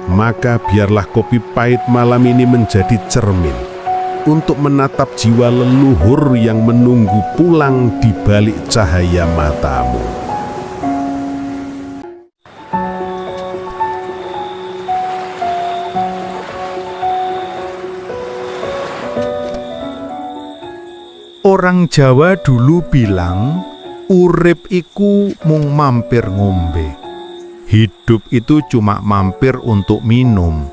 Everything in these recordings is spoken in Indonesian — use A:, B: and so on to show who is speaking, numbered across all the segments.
A: Maka biarlah kopi pahit malam ini menjadi cermin untuk menatap jiwa leluhur yang menunggu pulang di balik cahaya matamu.
B: Orang Jawa dulu bilang, urip iku mung mampir ngombe. Hidup itu cuma mampir untuk minum.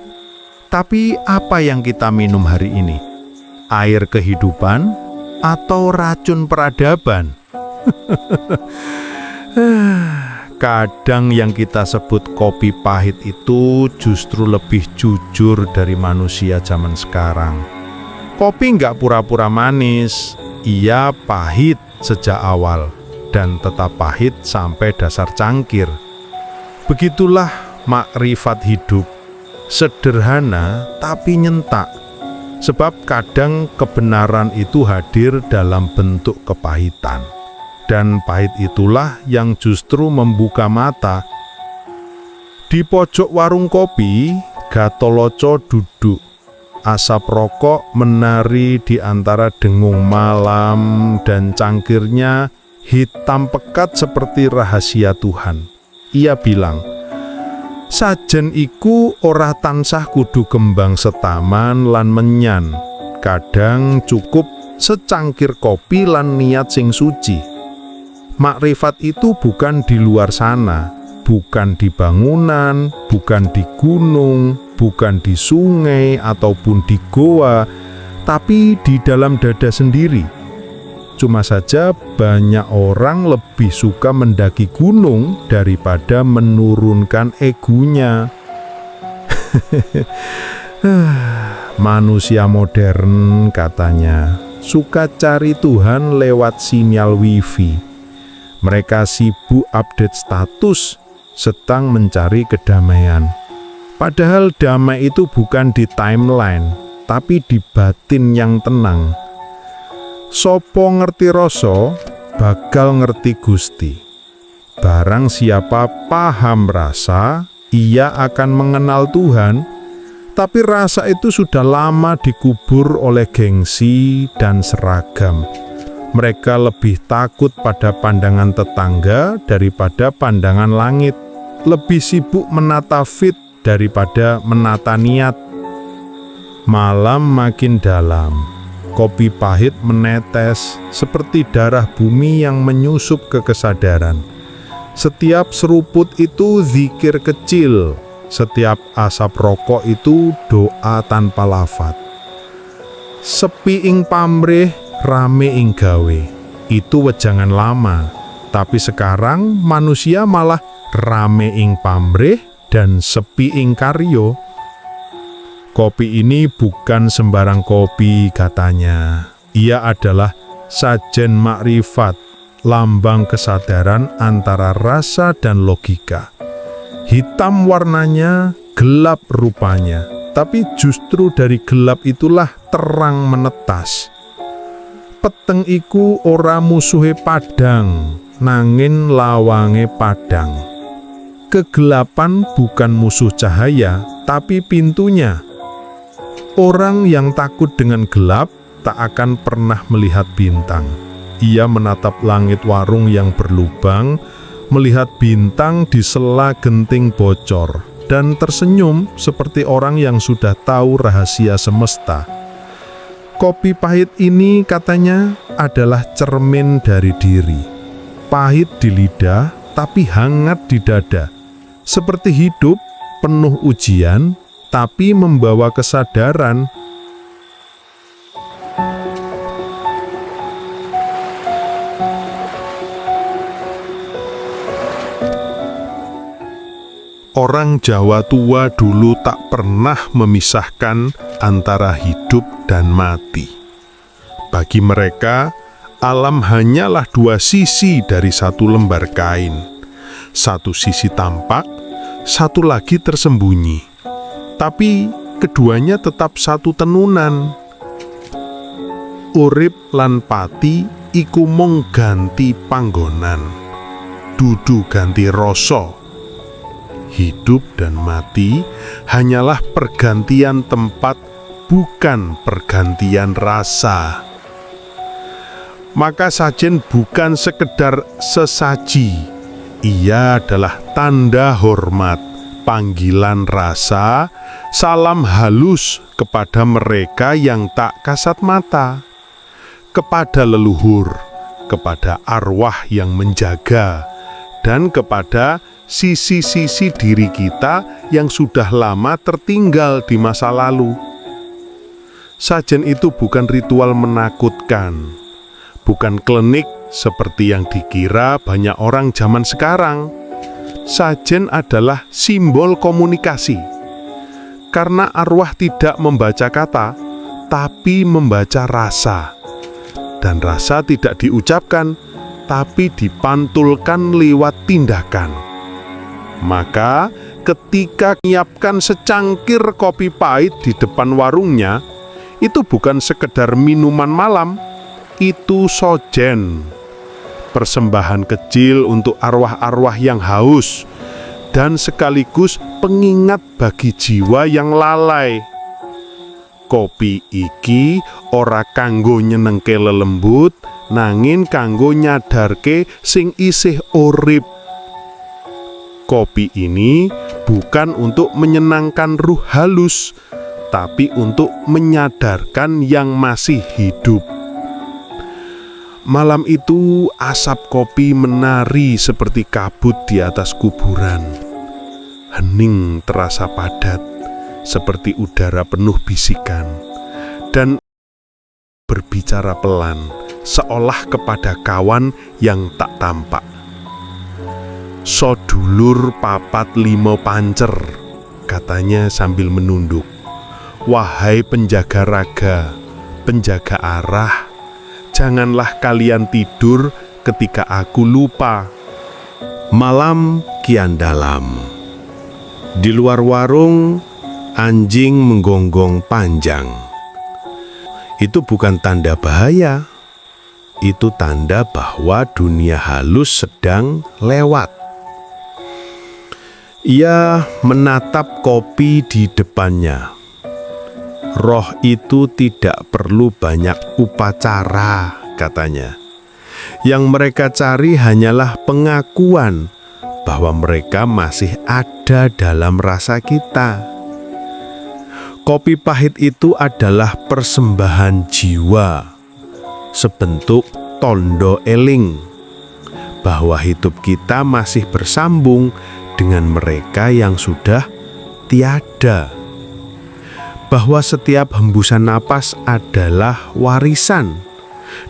B: Tapi apa yang kita minum hari ini? Air kehidupan atau racun peradaban? Kadang yang kita sebut kopi pahit itu justru lebih jujur dari manusia zaman sekarang. Kopi nggak pura-pura manis, ia pahit sejak awal dan tetap pahit sampai dasar cangkir. Begitulah makrifat hidup, sederhana tapi nyentak. Sebab kadang kebenaran itu hadir dalam bentuk kepahitan. Dan pahit itulah yang justru membuka mata. Di pojok warung kopi, Gatoloco duduk. Asap rokok menari di antara dengung malam dan cangkirnya hitam pekat seperti rahasia Tuhan. Ia bilang, sajen iku ora tansah kudu kembang setaman lan menyan. Kadang cukup secangkir kopi lan niat sing suci. Makrifat itu bukan di luar sana, bukan di bangunan, bukan di gunung, bukan di sungai ataupun di goa, tapi di dalam dada sendiri. Cuma saja banyak orang lebih suka mendaki gunung daripada menurunkan egonya. Manusia modern katanya suka cari Tuhan lewat sinyal wifi. Mereka sibuk update status, sedang mencari kedamaian. Padahal damai itu bukan di timeline, tapi di batin yang tenang. Sopo ngerti rasa, bakal ngerti Gusti. Barang siapa paham rasa, ia akan mengenal Tuhan. Tapi rasa itu sudah lama dikubur oleh gengsi dan seragam. Mereka lebih takut pada pandangan tetangga daripada pandangan langit. Lebih sibuk menata feed daripada menata niat. Malam makin dalam. Kopi pahit menetes seperti darah bumi yang menyusup ke kesadaran. Setiap seruput itu zikir kecil, setiap asap rokok itu doa tanpa lafat. Sepi ing pamrih, rame ing gawe. Itu wejangan lama, tapi sekarang manusia malah rame ing pamrih dan sepi ing karyo. Kopi ini bukan sembarang kopi katanya. Ia adalah sajen makrifat, lambang kesadaran antara rasa dan logika. Hitam warnanya, gelap rupanya. Tapi justru dari gelap itulah terang menetas. Peteng iku ora musuhe padang, nangin lawange padang. Kegelapan bukan musuh cahaya, tapi pintunya. Orang yang takut dengan gelap tak akan pernah melihat bintang. Ia menatap langit warung yang berlubang, melihat bintang di sela genting bocor, dan tersenyum seperti orang yang sudah tahu rahasia semesta. Kopi pahit ini katanya adalah cermin dari diri. Pahit di lidah, tapi hangat di dada. Seperti hidup, penuh ujian, tapi membawa kesadaran.
A: Orang Jawa tua dulu tak pernah memisahkan antara hidup dan mati. Bagi mereka, alam hanyalah dua sisi dari satu lembar kain. Satu sisi tampak, satu lagi tersembunyi. Tapi keduanya tetap satu tenunan. Urip lan pati iku mung ganti panggonan, dudu ganti rasa. Hidup dan mati hanyalah pergantian tempat, bukan pergantian rasa. Maka sajen bukan sekedar sesaji, ia adalah tanda hormat, panggilan rasa, salam halus kepada mereka yang tak kasat mata, kepada leluhur, kepada arwah yang menjaga, dan kepada sisi-sisi diri kita yang sudah lama tertinggal di masa lalu. Sajen itu bukan ritual menakutkan, bukan klinik seperti yang dikira banyak orang zaman sekarang. Sajen adalah simbol komunikasi. Karena arwah tidak membaca kata, tapi membaca rasa. Dan rasa tidak diucapkan, tapi dipantulkan lewat tindakan. Maka ketika menyiapkan secangkir kopi pahit di depan warungnya, itu bukan sekedar minuman malam, itu sojen, persembahan kecil untuk arwah-arwah yang haus, dan sekaligus pengingat bagi jiwa yang lalai. Kopi iki ora kanggo nyenengke lelembut, nanging kanggo nyadarke sing isih urip. Kopi ini bukan untuk menyenangkan ruh halus, tapi untuk menyadarkan yang masih hidup. Malam itu asap kopi menari seperti kabut di atas kuburan. Hening terasa padat, seperti udara penuh bisikan, dan berbicara pelan, seolah kepada kawan yang tak tampak. "Sodulur papat limo pancer," katanya sambil menunduk. "Wahai penjaga raga, penjaga arah, janganlah kalian tidur ketika aku lupa." Malam kian dalam. Di luar warung, anjing menggonggong panjang. Itu bukan tanda bahaya, itu tanda bahwa dunia halus sedang lewat. Ia menatap kopi di depannya. Roh itu tidak perlu banyak upacara, katanya. Yang mereka cari hanyalah pengakuan bahwa mereka masih ada dalam rasa kita. Kopi pahit itu adalah persembahan jiwa, sebentuk tondo eling, bahwa hidup kita masih bersambung dengan mereka yang sudah tiada. Bahwa setiap hembusan napas adalah warisan,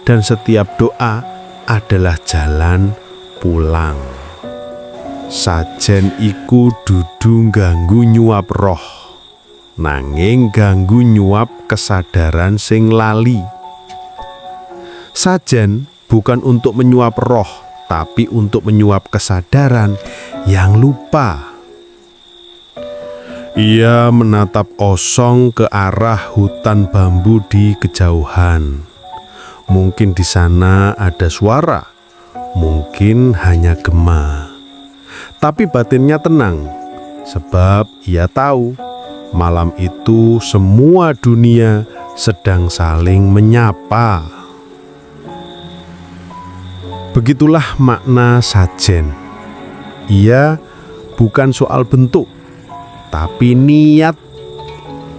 A: dan setiap doa adalah jalan pulang. Sajen iku dudu ganggu nyuap roh, nanging ganggu nyuap kesadaran sing lali. Sajen bukan untuk menyuap roh, tapi untuk menyuap kesadaran yang lupa. Ia menatap kosong ke arah hutan bambu di kejauhan. Mungkin di sana ada suara, mungkin hanya gema. Tapi batinnya tenang, sebab ia tahu malam itu semua dunia sedang saling menyapa. Begitulah makna sajen. Ia bukan soal bentuk, tapi niat.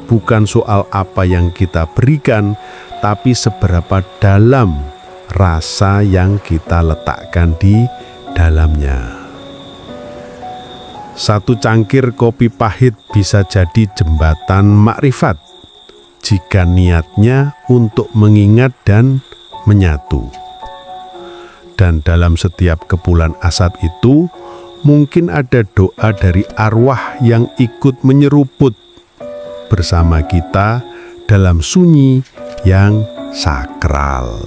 A: Bukan soal apa yang kita berikan, tapi seberapa dalam rasa yang kita letakkan di dalamnya. Satu cangkir kopi pahit bisa jadi jembatan makrifat jika niatnya untuk mengingat dan menyatu. Dan dalam setiap kepulan asap itu, mungkin ada doa dari arwah yang ikut menyeruput bersama kita dalam sunyi yang sakral.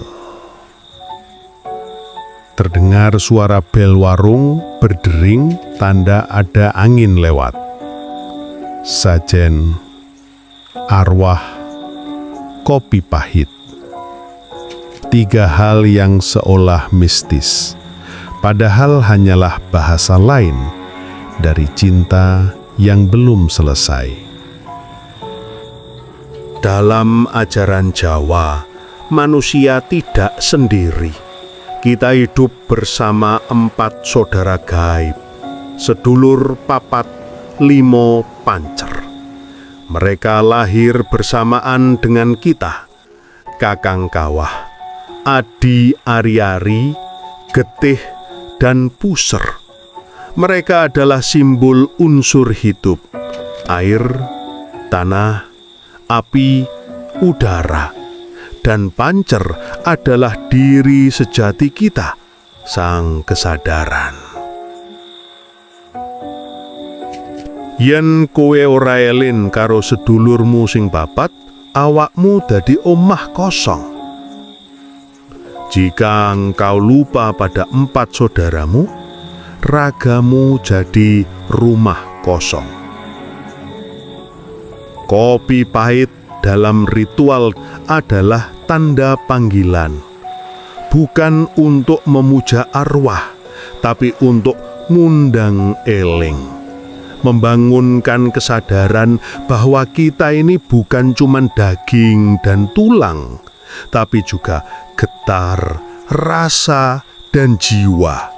A: Terdengar suara bel warung berdering, tanda ada angin lewat. Sajen, arwah, kopi pahit. Tiga hal yang seolah mistis, padahal hanyalah bahasa lain dari cinta yang belum selesai. Dalam ajaran Jawa, manusia tidak sendiri. Kita hidup bersama 4 saudara gaib, sedulur papat limo pancer. Mereka lahir bersamaan dengan kita, Kakang Kawah, Adi Ari-ari, Getih, dan Puser. Mereka adalah simbol unsur hidup, air, tanah, api, udara, dan pancer adalah diri sejati kita, sang kesadaran. Yen kowe ora elin karo sedulurmu sing papat, awakmu dadi omah kosong. Jika engkau lupa pada 4 saudaramu, ragamu jadi rumah kosong. Kopi pahit dalam ritual adalah tanda panggilan, bukan untuk memuja arwah, tapi untuk ngundang eling, membangunkan kesadaran bahwa kita ini bukan cuma daging dan tulang, tapi juga getar, rasa, dan jiwa.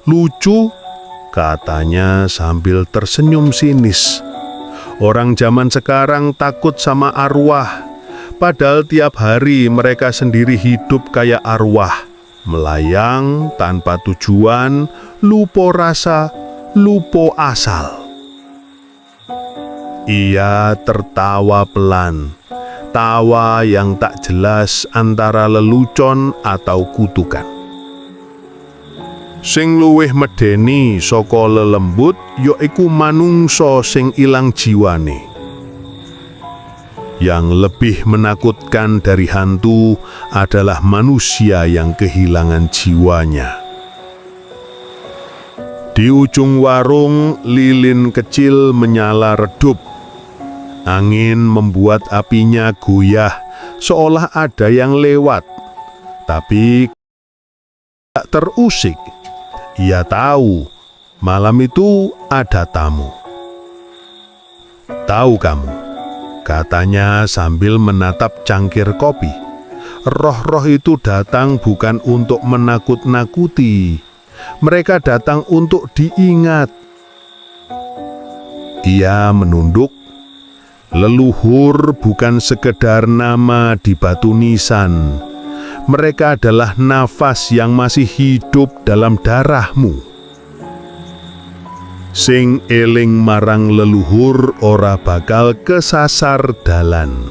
A: Lucu, katanya sambil tersenyum sinis. Orang zaman sekarang takut sama arwah, padahal tiap hari mereka sendiri hidup kayak arwah, melayang tanpa tujuan, lupa rasa, lupa asal. Ia tertawa pelan, tawa yang tak jelas antara lelucon atau kutukan. Sing luwih medeni saka lelembut yaiku manungsa sing ilang jiwane. Yang lebih menakutkan dari hantu adalah manusia yang kehilangan jiwanya. Di ujung warung, lilin kecil menyala redup. Angin membuat apinya goyah, seolah ada yang lewat. Tapi tak terusik. Ia tahu malam itu ada tamu. Tahu kamu, katanya sambil menatap cangkir kopi. Roh-roh itu datang bukan untuk menakut-nakuti. Mereka datang untuk diingat. Ia menunduk. Leluhur bukan sekedar nama di batu nisan. Mereka adalah nafas yang masih hidup dalam darahmu. Sing eling marang leluhur ora bakal kesasar dalan.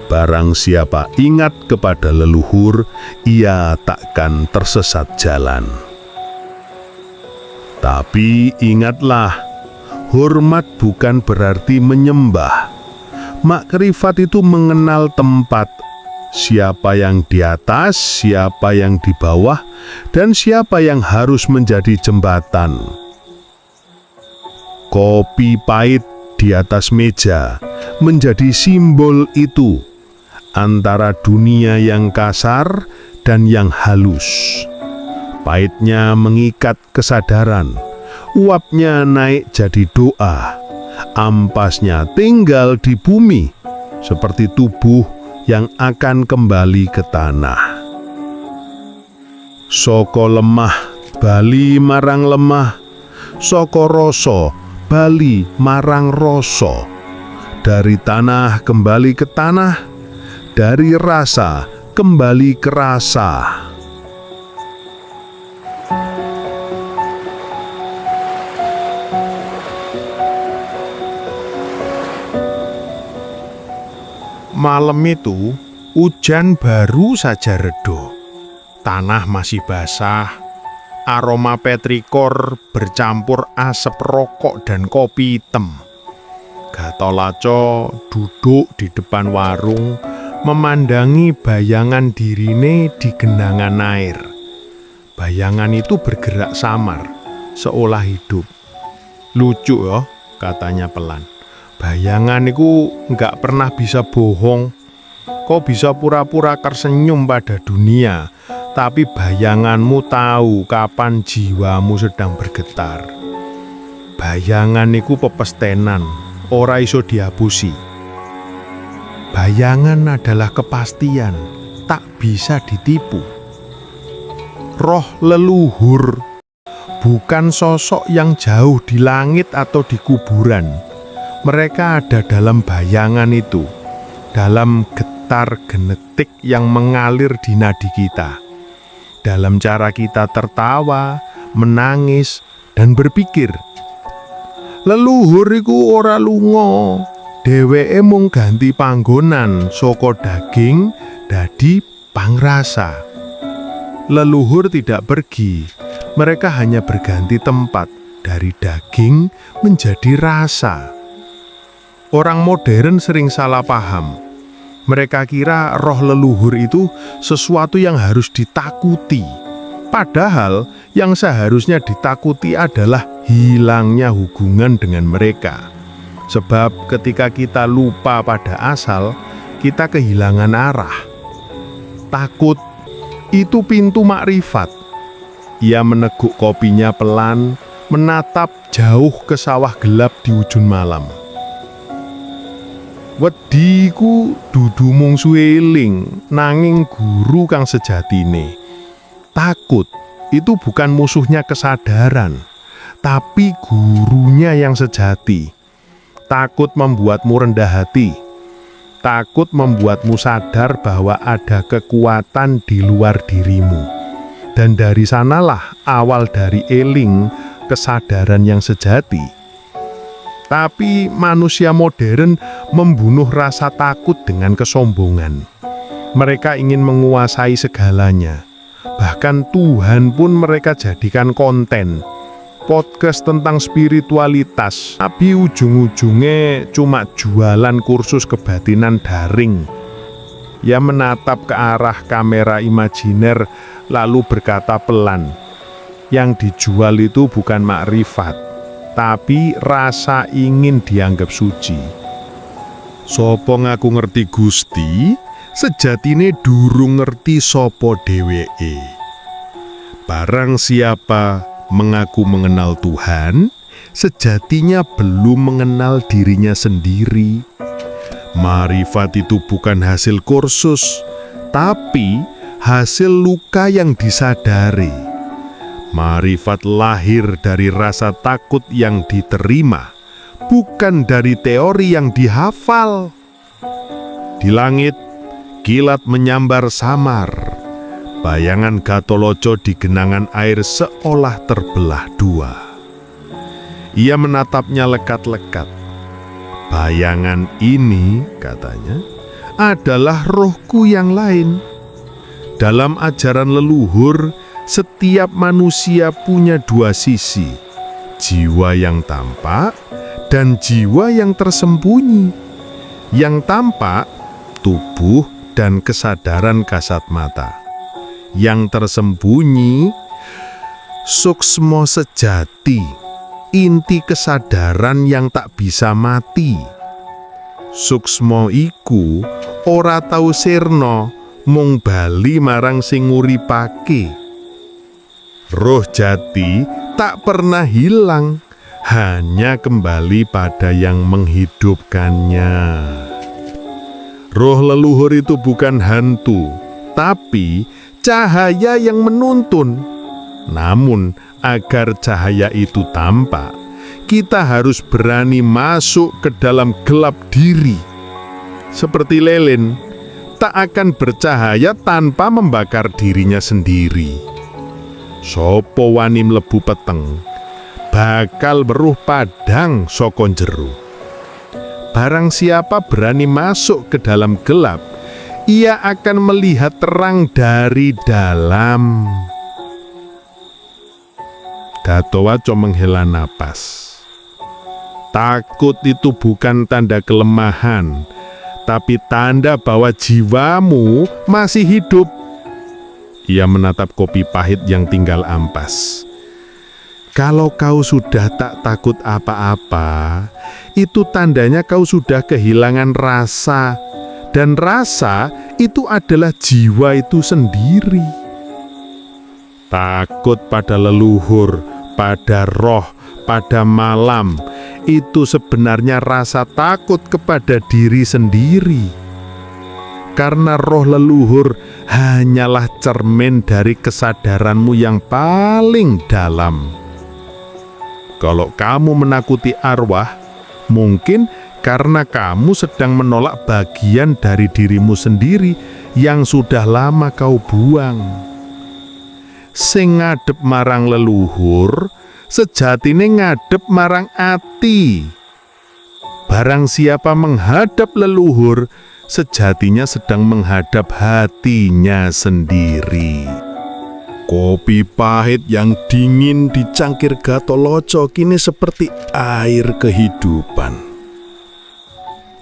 A: Barang siapa ingat kepada leluhur, ia takkan tersesat jalan. Tapi ingatlah, hormat bukan berarti menyembah. Makrifat itu mengenal tempat, siapa yang di atas, siapa yang di bawah, dan siapa yang harus menjadi jembatan. Kopi pahit di atas meja menjadi simbol itu, antara dunia yang kasar dan yang halus. Pahitnya mengikat kesadaran, uapnya naik jadi doa, ampasnya tinggal di bumi, seperti tubuh yang akan kembali ke tanah. Soko lemah bali marang lemah, soko rasa bali marang rasa. Dari tanah kembali ke tanah, dari rasa kembali ke rasa.
B: Malam itu, hujan baru saja reda. Tanah masih basah. Aroma petrikor bercampur asap rokok dan kopi hitam. Gatotkaca duduk di depan warung, memandangi bayangan dirine di genangan air. Bayangan itu bergerak samar, seolah hidup. Lucu ya, katanya pelan. Bayangan itu nggak pernah bisa bohong. Kok bisa pura-pura tersenyum pada dunia,
A: tapi bayanganmu tahu kapan jiwamu sedang bergetar. Bayangan iku pepestenan, ora iso dihapusi. Bayangan adalah kepastian, tak bisa ditipu. Roh leluhur bukan sosok yang jauh di langit atau di kuburan. Mereka ada dalam bayangan itu, dalam getar genetik yang mengalir di nadi kita, dalam cara kita tertawa, menangis, dan berpikir. Leluhur iku ora lunga, dheweke mung ganti panggonan saka daging dadi pangrasa. Leluhur tidak pergi, mereka hanya berganti tempat dari daging menjadi rasa. Orang modern sering salah paham. Mereka kira roh leluhur itu sesuatu yang harus ditakuti. Padahal yang seharusnya ditakuti adalah hilangnya hubungan dengan mereka. Sebab ketika kita lupa pada asal, kita kehilangan arah. Takut itu pintu makrifat. Ia meneguk kopinya pelan, menatap jauh ke sawah gelap di ujung malam. Wedi ku dudu mung suweling, nanging guru kang sejatine. Takut itu bukan musuhnya kesadaran, tapi gurunya yang sejati. Takut membuatmu rendah hati. Takut membuatmu sadar bahwa ada kekuatan di luar dirimu. Dan dari sanalah awal dari eling, kesadaran yang sejati. Tapi manusia modern membunuh rasa takut dengan kesombongan. Mereka ingin menguasai segalanya. Bahkan Tuhan pun mereka jadikan konten. Podcast tentang spiritualitas, tapi ujung-ujungnya cuma jualan kursus kebatinan daring. Ia menatap ke arah kamera imajiner lalu berkata pelan, yang dijual itu bukan makrifat, tapi rasa ingin dianggap suci. Sopo ngaku ngerti Gusti, sejatine durung ngerti sopo dheweke. Barang siapa mengaku mengenal Tuhan, sejatinya belum mengenal dirinya sendiri. Marifat itu bukan hasil kursus, tapi hasil luka yang disadari. Marifat lahir dari rasa takut yang diterima, bukan dari teori yang dihafal. Di langit, kilat menyambar samar. Bayangan Gatholoco di genangan air seolah terbelah dua. Ia menatapnya lekat-lekat. Bayangan ini, katanya, adalah rohku yang lain. Dalam ajaran leluhur, setiap manusia punya dua sisi, jiwa yang tampak dan jiwa yang tersembunyi. Yang tampak, tubuh dan kesadaran kasat mata. Yang tersembunyi, suksmo sejati, inti kesadaran yang tak bisa mati. Suksmo iku ora tau sirna, mung bali marang sing nguripake. Roh jati tak pernah hilang, hanya kembali pada yang menghidupkannya. Roh leluhur itu bukan hantu, tapi cahaya yang menuntun. Namun, agar cahaya itu tampak, kita harus berani masuk ke dalam gelap diri. Seperti lilin, tak akan bercahaya tanpa membakar dirinya sendiri. Sopo wani mlebu peteng, bakal weruh padang saka jero. Barang siapa berani masuk ke dalam gelap, ia akan melihat terang dari dalam. Gatholoco menghela napas. Takut itu bukan tanda kelemahan, tapi tanda bahwa jiwamu masih hidup. Ia menatap kopi pahit yang tinggal ampas. Kalau kau sudah tak takut apa-apa, itu tandanya kau sudah kehilangan rasa. Dan rasa itu adalah jiwa itu sendiri. Takut pada leluhur, pada roh, pada malam, itu sebenarnya rasa takut kepada diri sendiri. Karena roh leluhur hanyalah cermin dari kesadaranmu yang paling dalam. Kalau kamu menakuti arwah, mungkin karena kamu sedang menolak bagian dari dirimu sendiri yang sudah lama kau buang. Sing ngadep marang leluhur, sejatine ngadep marang ati. Barang siapa menghadap leluhur, sejatinya sedang menghadap hatinya sendiri. Kopi pahit yang dingin di cangkir Gatoloco kini seperti air kehidupan.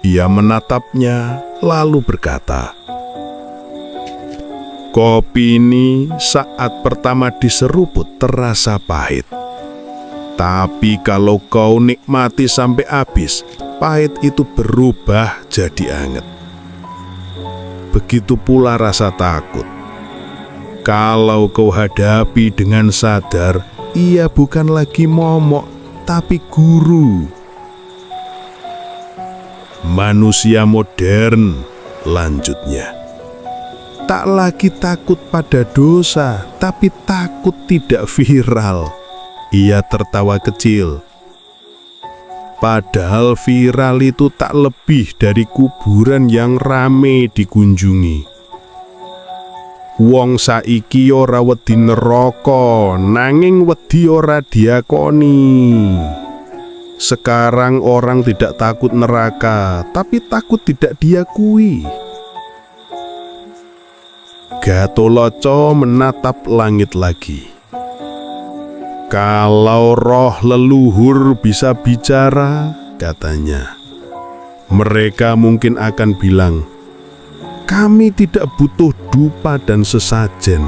A: Ia menatapnya lalu berkata, "Kopi ini saat pertama diseruput terasa pahit. Tapi kalau kau nikmati sampai habis, pahit itu berubah jadi anget. Begitu pula rasa takut. Kalau kau hadapi dengan sadar, ia bukan lagi momok, tapi guru. Manusia modern," lanjutnya, "tak lagi takut pada dosa, tapi takut tidak viral." Ia tertawa kecil. Padahal viral itu tak lebih dari kuburan yang rame dikunjungi. Wong saiki ora wedi neraka, nanging wedi ora diakoni. Sekarang orang tidak takut neraka, tapi takut tidak diakui. Gatoloco menatap langit lagi. "Kalau roh leluhur bisa bicara," katanya, "mereka mungkin akan bilang, 'Kami tidak butuh dupa dan sesajen.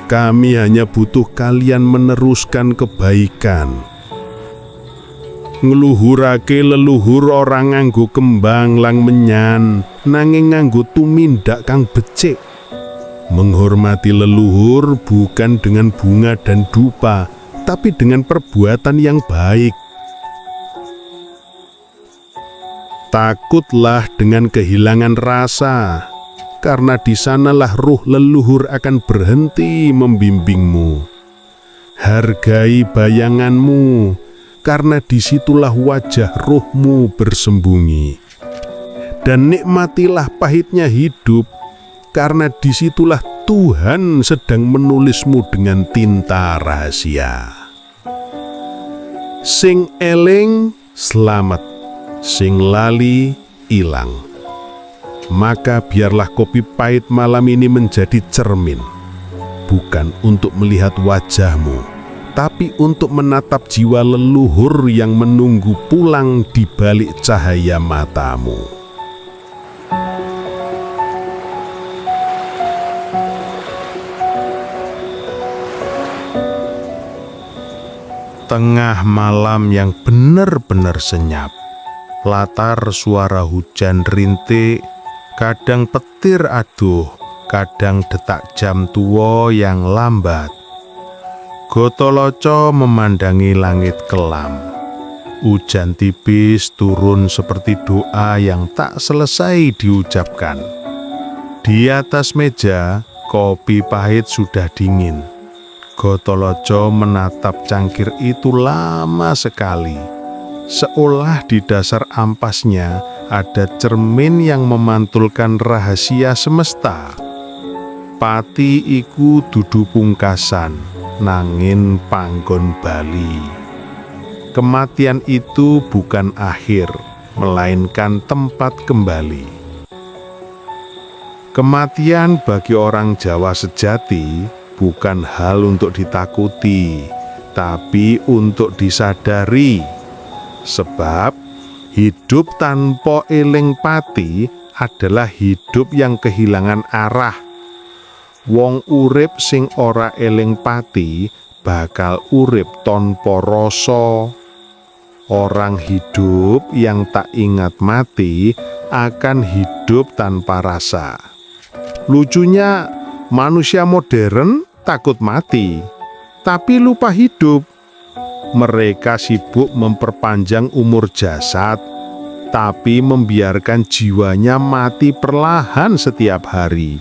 A: Kami hanya butuh kalian meneruskan kebaikan.' Ngluhurake leluhur orang nganggo kembang lang menyan, nanging nganggo tumindak kang becik. Menghormati leluhur bukan dengan bunga dan dupa, tapi dengan perbuatan yang baik. Takutlah dengan kehilangan rasa, karena di sanalah ruh leluhur akan berhenti membimbingmu. Hargai bayanganmu, karena disitulah wajah ruhmu bersembunyi. Dan nikmatilah pahitnya hidup, karena disitulah Tuhan sedang menulismu dengan tinta rahasia. Sing eling selamat, sing lali ilang. Maka biarlah kopi pahit malam ini menjadi cermin, bukan untuk melihat wajahmu, tapi untuk menatap jiwa leluhur yang menunggu pulang di balik cahaya matamu. Tengah malam yang benar-benar senyap, latar suara hujan rintik, kadang petir aduh, kadang detak jam tua yang lambat. Gatoloco memandangi langit kelam. Hujan tipis turun seperti doa yang tak selesai diucapkan. Di atas meja, kopi pahit sudah dingin. Gatoloco menatap cangkir itu lama sekali, seolah di dasar ampasnya ada cermin yang memantulkan rahasia semesta. Pati iku dudu pungkasan, nangin panggon bali. Kematian itu bukan akhir, melainkan tempat kembali. Kematian bagi orang Jawa sejati bukan hal untuk ditakuti, tapi untuk disadari. Sebab hidup tanpa eling pati adalah hidup yang kehilangan arah. Wong urip sing ora eling pati bakal urip tanpa rasa. Orang hidup yang tak ingat mati akan hidup tanpa rasa. Lucunya, manusia modern takut mati, tapi lupa hidup. Mereka sibuk memperpanjang umur jasad, tapi membiarkan jiwanya mati perlahan setiap hari.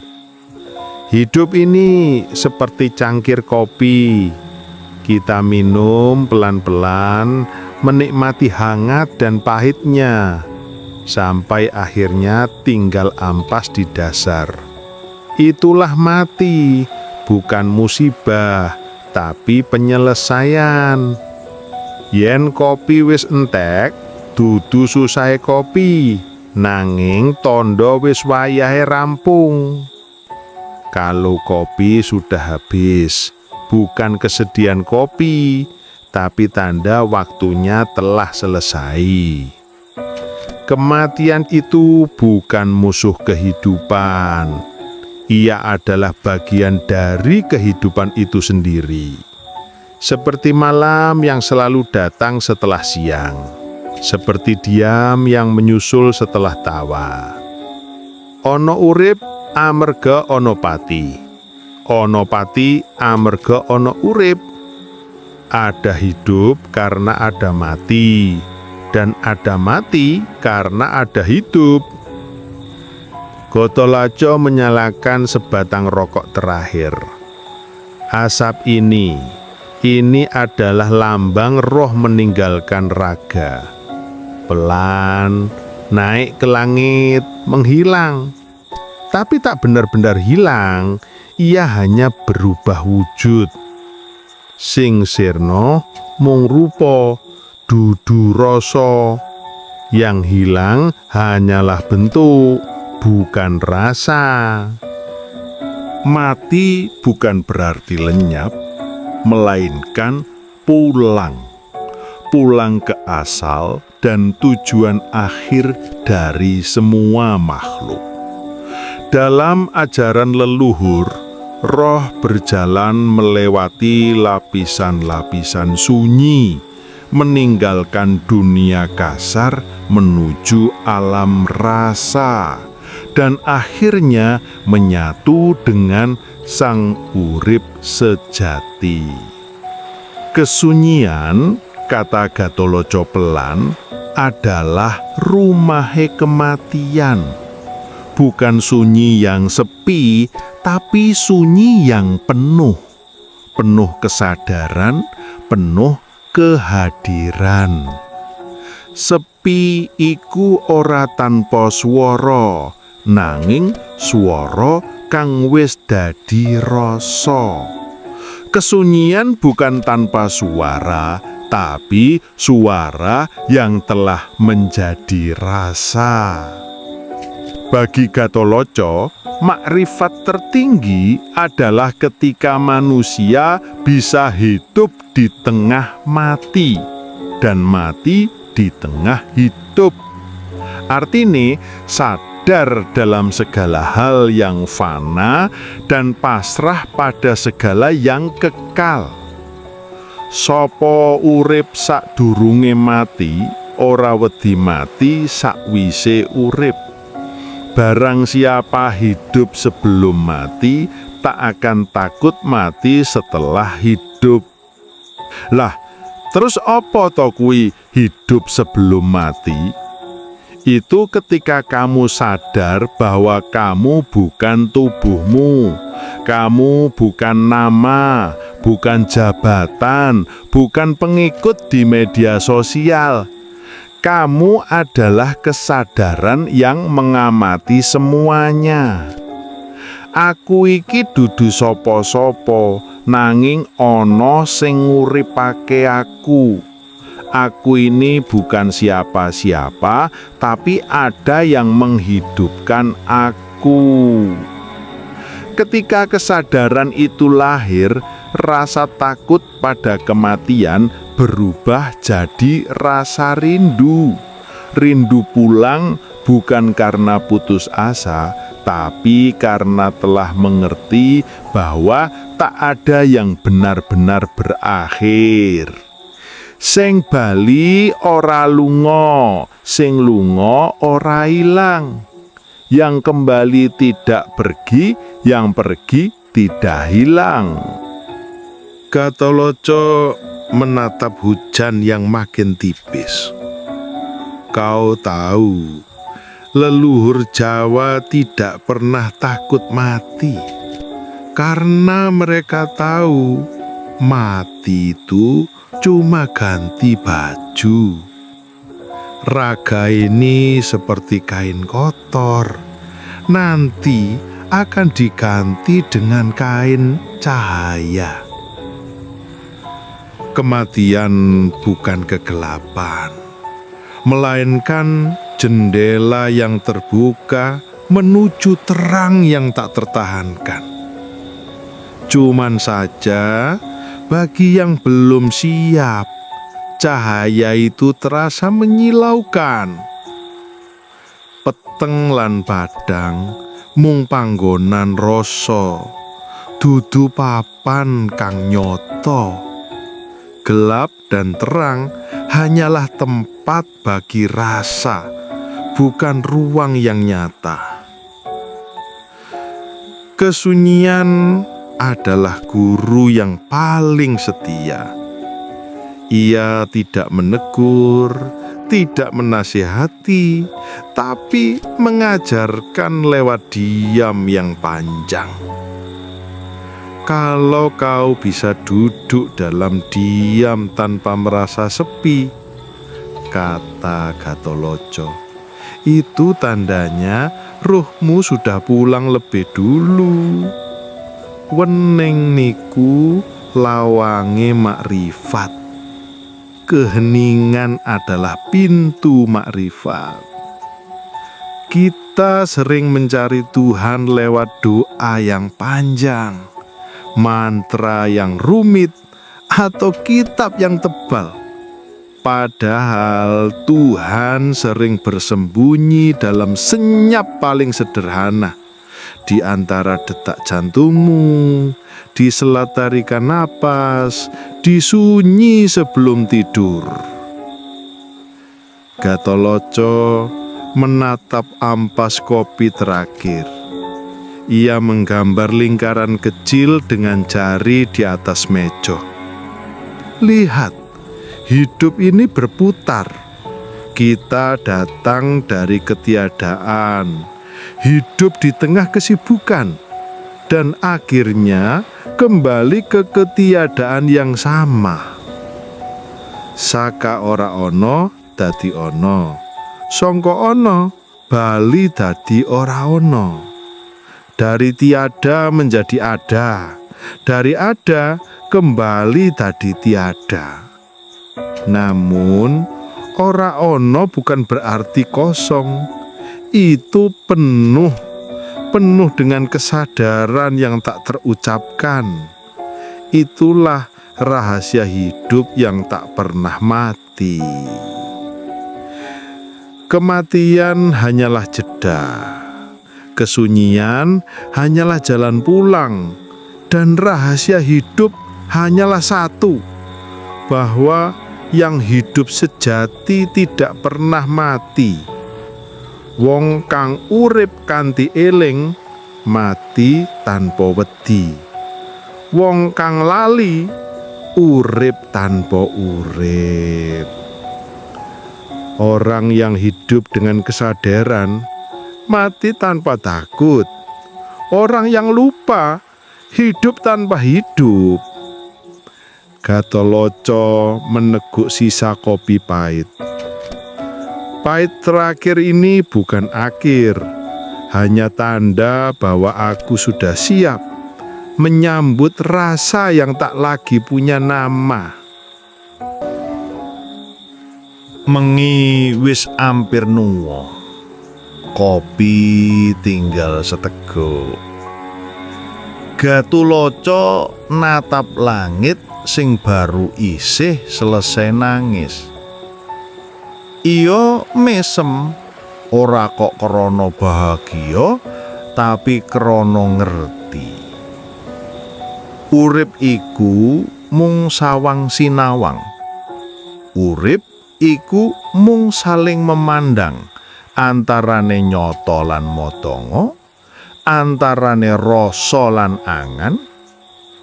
A: Hidup ini seperti cangkir kopi. Kita minum pelan-pelan, menikmati hangat dan pahitnya, sampai akhirnya tinggal ampas di dasar. Itulah mati, bukan musibah, tapi penyelesaian. Yen kopi wis entek, dudu susahe kopi, nanging tondo wis wayahe rampung. Kalau kopi sudah habis, bukan kesedihan kopi, tapi tanda waktunya telah selesai. Kematian itu bukan musuh kehidupan. Ia adalah bagian dari kehidupan itu sendiri. Seperti malam yang selalu datang setelah siang. Seperti diam yang menyusul setelah tawa. Ono urip amerga ono pati. Ono pati amerga ono urip. Ada hidup karena ada mati, dan ada mati karena ada hidup. Gotolaco menyalakan sebatang rokok terakhir. Asap ini adalah lambang roh meninggalkan raga. Pelan naik ke langit, menghilang. Tapi tak benar-benar hilang, ia hanya berubah wujud. Sing sirna mung rupa, dudu rasa. Yang hilang hanyalah bentuk, bukan rasa. Mati bukan berarti lenyap, melainkan pulang. Pulang ke asal dan tujuan akhir dari semua makhluk. Dalam ajaran leluhur, roh berjalan melewati lapisan-lapisan sunyi, meninggalkan dunia kasar menuju alam rasa, dan akhirnya menyatu dengan sang urip sejati. Kesunyian, kata Gatholoco pelan, adalah rumahe kematian. Bukan sunyi yang sepi, tapi sunyi yang penuh. Penuh kesadaran, penuh kehadiran. Sepi iku ora tanpa swara, nanging swara kang wis dadi rasa. Kesunyian bukan tanpa suara, tapi suara yang telah menjadi rasa. Bagi Gatholoco, makrifat tertinggi adalah ketika manusia bisa hidup di tengah mati, dan mati di tengah hidup. Artinya, sadar dalam segala hal yang fana dan pasrah pada segala yang kekal. Sopo urip sadurunge mati, ora wedi mati sakwise urip. Barang siapa hidup sebelum mati, tak akan takut mati setelah hidup. Lah, terus apa to kuwi hidup sebelum mati? Itu ketika kamu sadar bahwa kamu bukan tubuhmu, kamu bukan nama, bukan jabatan, bukan pengikut di media sosial. Kamu adalah kesadaran yang mengamati semuanya. Aku iki dudu sapa-sapa, nanging ana sing nguripake aku. Aku ini bukan siapa-siapa, tapi ada yang menghidupkan aku. Ketika kesadaran itu lahir, rasa takut pada kematian berubah jadi rasa rindu. Rindu pulang bukan karena putus asa, tapi karena telah mengerti bahwa tak ada yang benar-benar berakhir. Sing bali ora lunga, sing lunga ora ilang. Yang kembali tidak pergi, yang pergi tidak hilang. Gatholoco menatap hujan yang makin tipis. Kau tahu, leluhur Jawa tidak pernah takut mati, karena mereka tahu mati itu cuma ganti baju. Raga ini seperti kain kotor, nanti akan diganti dengan kain cahaya. Kematian bukan kegelapan, melainkan jendela yang terbuka menuju terang yang tak tertahankan. Cuman saja, bagi yang belum siap, cahaya itu terasa menyilaukan. Peteng lan badang mung panggonan rasa, dudu papan kang nyoto. Gelap dan terang hanyalah tempat bagi rasa, bukan ruang yang nyata. Kesunyian adalah guru yang paling setia. Ia tidak menegur, tidak menasihati, tapi mengajarkan lewat diam yang panjang. Kalau kau bisa duduk dalam diam tanpa merasa sepi, kata Gatholoco, itu tandanya ruhmu sudah pulang lebih dulu. Wening niku lawange makrifat. Keheningan adalah pintu makrifat. Kita sering mencari Tuhan lewat doa yang panjang, mantra yang rumit, atau kitab yang tebal. Padahal Tuhan sering bersembunyi dalam senyap paling sederhana, di antara detak jantungmu, di selat tarikan napas, di sunyi sebelum tidur. Gatholoco menatap ampas kopi terakhir. Ia menggambar lingkaran kecil dengan jari di atas meja. Lihat, hidup ini berputar. Kita datang dari ketiadaan, hidup di tengah kesibukan, dan akhirnya kembali ke ketiadaan yang sama. Saka ora ono dadi ono, sangka ono bali dadi ora ono. Dari tiada menjadi ada, dari ada kembali dadi tiada. Namun ora ono bukan berarti kosong. Itu penuh dengan kesadaran yang tak terucapkan. Itulah rahasia hidup yang tak pernah mati. Kematian hanyalah jeda, kesunyian hanyalah jalan pulang, dan rahasia hidup hanyalah satu, bahwa yang hidup sejati tidak pernah mati. Wong kang urip kanthi eling, mati tanpa wedi. Wong kang lali, urip tanpa urip. Orang yang hidup dengan kesadaran, mati tanpa takut. Orang yang lupa, hidup tanpa hidup. Gatholoco meneguk sisa kopi pahit. Pahit terakhir ini bukan akhir, hanya tanda bahwa aku sudah siap menyambut rasa yang tak lagi punya nama. Mengi wis ampir nuwo, kopi tinggal seteguk. Gatholoco natap langit sing baru isih selesai nangis. Iyo mesem, ora kok krana bahagia, tapi krana ngerti. Urip iku mung sawang sinawang. Urip iku mung saling memandang, antarane nyata lan modongo,
B: antarane rasa lan angan,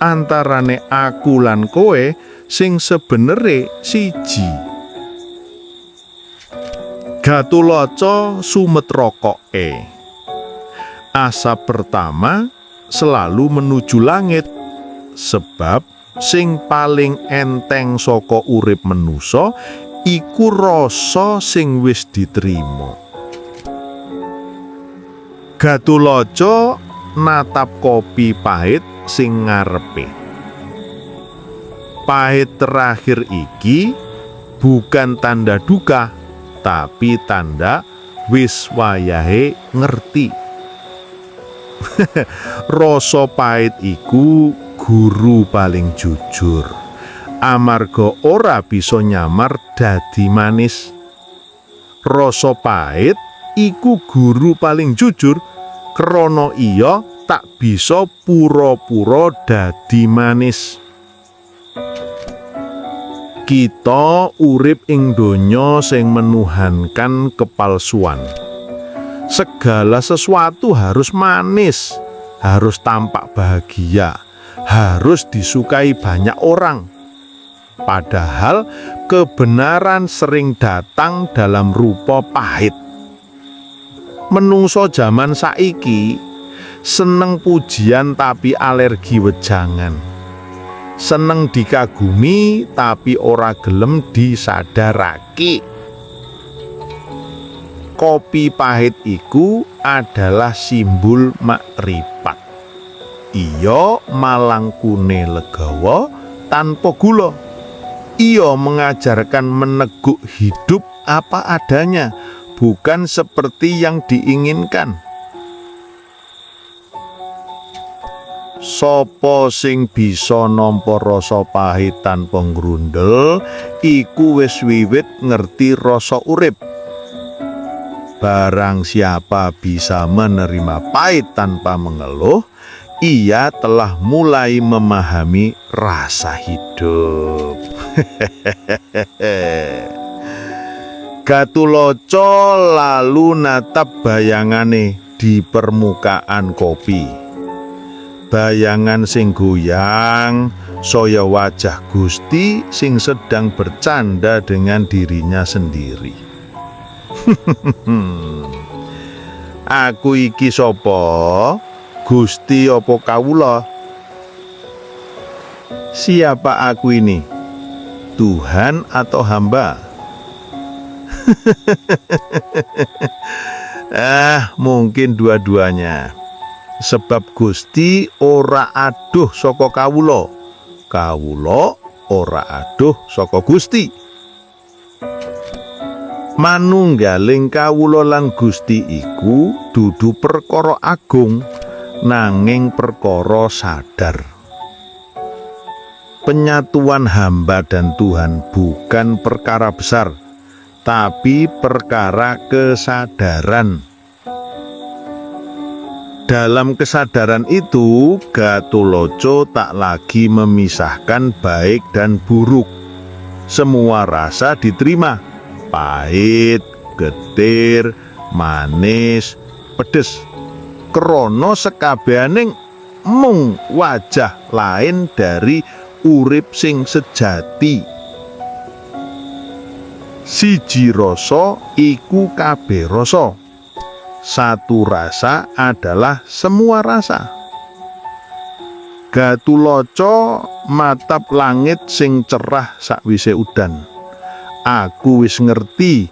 B: antarane aku lan kowe sing sebenere siji. Gatulaca sumetrokoke. Asap pertama selalu menuju langit, sebab sing paling enteng saka urip manusa iku rasa sing wis diterima. Gatulaca natap kopi pahit sing ngarepe. Pahit terakhir iki bukan tanda duka, tapi tanda wis wayahe ngerti. Rasa pahit iku guru paling jujur, amarga ora bisa nyamar dadi manis. Rasa pahit iku guru paling jujur, krana iya tak bisa pura-pura dadi manis. Kita urip ing donya sing menuhankan kepalsuan. Segala sesuatu harus manis, harus tampak bahagia, harus disukai banyak orang. Padahal kebenaran sering datang dalam rupa pahit. Menungso zaman saiki seneng pujian tapi alergi wejangan. Seneng dikagumi tapi ora gelem disadarake. Kopi pahit iku adalah simbol makrifat. Iya malangkune legawa tanpa gula. Iya mengajarkan meneguk hidup apa adanya, bukan seperti yang diinginkan. Sapa sing bisa nampa rasa pahit tanpa ngrundel, iku wis wiwit ngerti rasa urip. Barang siapa bisa menerima pahit tanpa mengeluh, ia telah mulai memahami rasa hidup. Gatulaca lalu natap bayangane di permukaan kopi. Bayangan sing goyang saya wajah Gusti sing sedang bercanda dengan dirinya sendiri. Aku iki sapa? Gusti apa kawula? Siapa aku ini? Tuhan atau hamba? Mungkin dua-duanya. Sebab Gusti ora adoh saka kawula, kawula ora adoh saka Gusti. Manunggaling kawula lan Gusti iku dudu perkara agung, nanging perkara sadar. Penyatuan hamba dan Tuhan bukan perkara besar, tapi perkara kesadaran. Dalam kesadaran itu, Gatulaca tak lagi memisahkan baik dan buruk. Semua rasa diterima, pahit, getir, manis, pedes. Krana sekabehaning mung wajah lain dari urip sing sejati. Siji rasa iku kabeh rasa. Satu rasa adalah semua rasa. Gatulaca matap langit sing cerah sakwise udan. Aku wis ngerti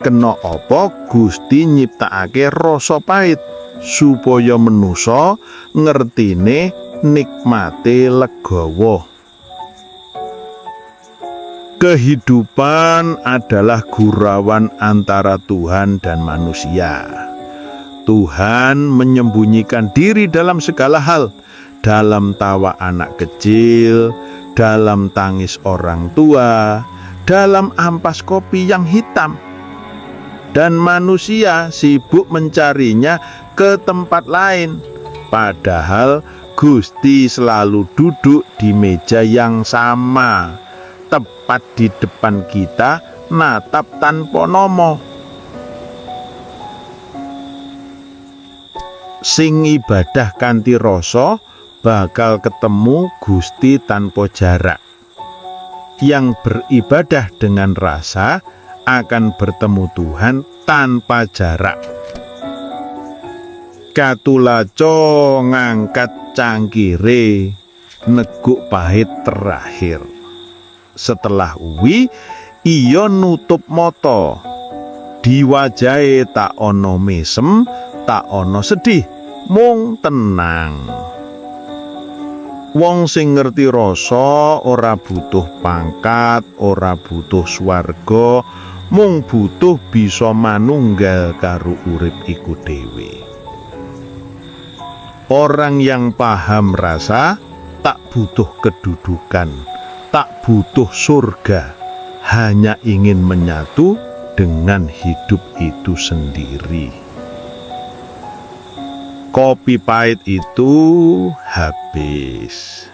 B: kena apa Gusti nyiptakake rasa pahit supaya manusa ngertine nikmate legawa. Kehidupan adalah gurauan antara Tuhan dan manusia. Tuhan menyembunyikan diri dalam segala hal, dalam tawa anak kecil, dalam tangis orang tua, dalam ampas kopi yang hitam. Dan manusia sibuk mencarinya ke tempat lain, padahal Gusti selalu duduk di meja yang sama, tepat di depan kita, natap tanpa nomo. Sing ibadah kanthi rasa bakal ketemu Gusti tanpa jarak. Yang beribadah dengan rasa akan bertemu Tuhan tanpa jarak. Katulaco ngangkat cangkire, neguk pahit terakhir. Setelah uwi, iya nutup mata. Di wajahe tak ono mesem, tak ono sedih, mung tenang. Wong sing ngerti rasa ora butuh pangkat, ora butuh swarga, mung butuh bisa manunggal karo urip iku dhewe. Orang yang paham rasa tak butuh kedudukan, tak butuh surga, hanya ingin menyatu dengan hidup itu sendiri. Kopi pahit itu habis,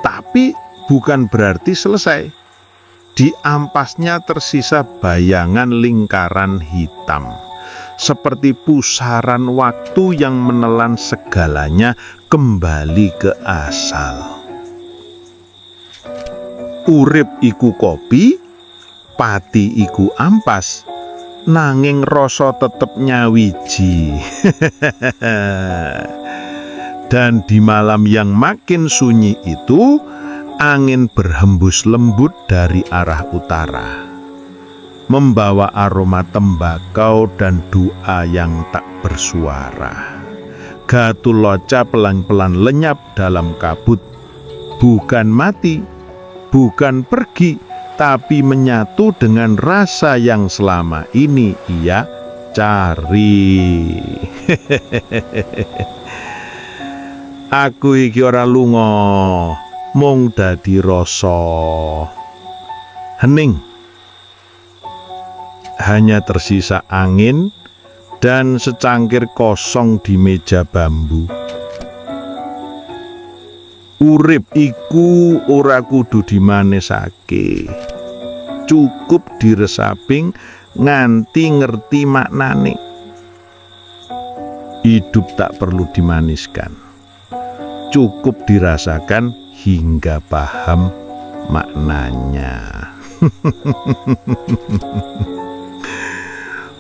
B: tapi bukan berarti selesai. Di ampasnya tersisa bayangan lingkaran hitam, seperti pusaran waktu yang menelan segalanya kembali ke asal. Urip iku kopi, pati iku ampas, nanging rasa tetep nyawiji. Dan di malam yang makin sunyi itu, angin berhembus lembut dari arah utara, membawa aroma tembakau dan doa yang tak bersuara. Gatuloca pelan-pelan lenyap dalam kabut, bukan mati, bukan pergi, tapi menyatu dengan rasa yang selama ini ia cari. Aku iki ora lunga, mung dadi rasa. Hening. Hanya tersisa angin dan secangkir kosong di meja bambu. Urip iku ora kudu dimanesake, cukup diresaping nganti ngerti maknane. Hidup tak perlu dimaniskan, cukup dirasakan hingga paham maknanya.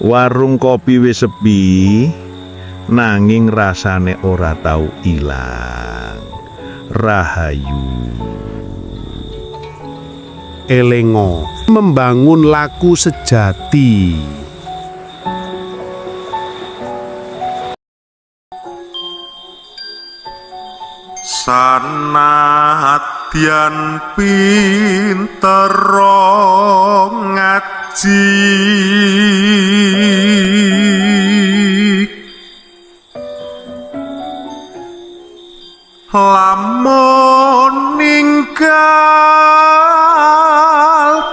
B: Warung kopi wis sepi, nanging rasane ora tau ilang. Rahayu.
A: Elengo, membangun laku sejati.
C: Sanadyan pinter ngaji, lamun ninggal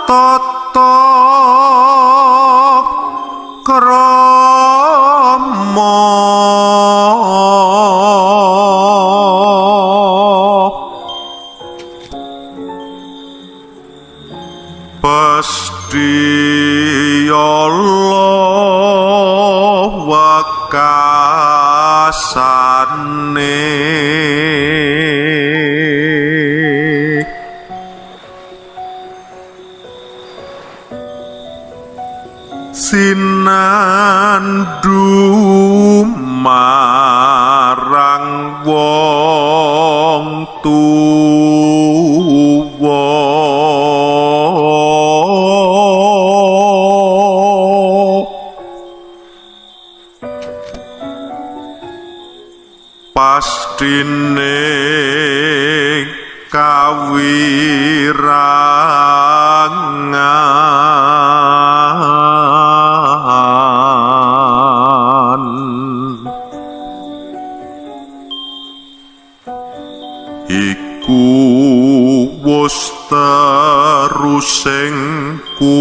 C: tata krama, Gusti Allah wakasane sinandu marang wong tuwa. Pastine kawirangan iku wis terusing ku